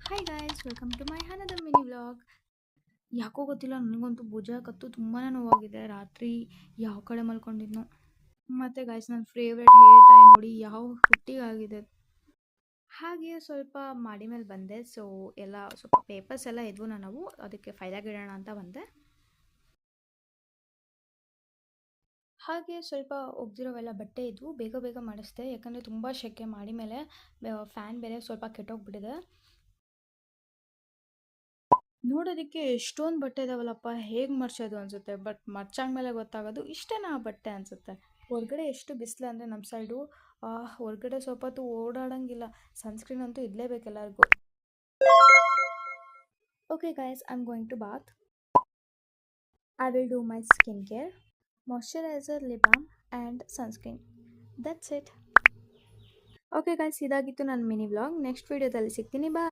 Hi guys welcome to my another mini vlog. ಯಾಕೋ ಗೊತ್ತಿಲ್ಲ ನನಗಂತೂ ಭುಜ ಕತ್ತು ತುಂಬಾ ನೋವಾಗಿದೆ. ರಾತ್ರಿ ಯಾವ ಕಡೆ ಮಲ್ಕೊಂಡಿದ್ನು. ಮತ್ತು ಗೈಸ್ ನನ್ನ ಫೇವ್ರೆಟ್ ಹೇರ್ ಟೈ ನೋಡಿ ಯಾವ ಹುಟ್ಟಿಗಾಗಿದೆ. ಹಾಗೆ ಸ್ವಲ್ಪ ಮಾಡಿ ಮೇಲೆ ಬಂದೆ. ಸೊ ಎಲ್ಲ ಸ್ವಲ್ಪ ಪೇಪರ್ಸ್ ಎಲ್ಲ ಇದ್ವು ನಾವು ಅದಕ್ಕೆ ಫೈಲಾಗಿ ಇಡೋಣ ಅಂತ ಬಂದೆ. ಹಾಗೆ ಸ್ವಲ್ಪ ಒಗ್ದಿರೋವೆಲ್ಲ ಬಟ್ಟೆ ಇದ್ವು, ಬೇಗ ಬೇಗ ಮಾಡಿಸ್ದೆ ಯಾಕಂದರೆ ತುಂಬ ಶೆಕೆ ಮಾಡಿ ಮೇಲೆ. ಫ್ಯಾನ್ ಬೇರೆ ಸ್ವಲ್ಪ ಕೆಟ್ಟೋಗ್ಬಿಟ್ಟಿದೆ. ನೋಡೋದಕ್ಕೆ ಎಷ್ಟೊಂದು ಬಟ್ಟೆ ಇದಾವಲ್ಲಪ್ಪ, ಹೇಗೆ ಮರ್ಚೋದು ಅನಿಸುತ್ತೆ. ಬಟ್ ಮರ್ಚಾದ್ಮೇಲೆ ಗೊತ್ತಾಗೋದು ಇಷ್ಟೇನಾ ಆ ಬಟ್ಟೆ ಅನಿಸುತ್ತೆ. ಹೊರಗಡೆ ಎಷ್ಟು ಬಿಸಿಲು ಅಂದರೆ ನಮ್ಮ ಸೈಡು ಹೊರಗಡೆ ಸ್ವಲ್ಪ ಹೊತ್ತು ಓಡಾಡೋಂಗಿಲ್ಲ. ಸನ್ಸ್ಕ್ರೀನ್ ಅಂತೂ ಇರಲೇಬೇಕು ಎಲ್ಲರಿಗೂ. Okay guys, I am going to bath. I will do my skin care, moisturiser, lip balm and sunscreen. That's it. Okay guys, ಇದಾಗಿತ್ತು ನನ್ನ ಮಿನಿ ವ್ಲಾಗ್. ನೆಕ್ಸ್ಟ್ ವೀಡಿಯೋದಲ್ಲಿ ಸಿಗ್ತೀನಿ. ಬಾಯ್.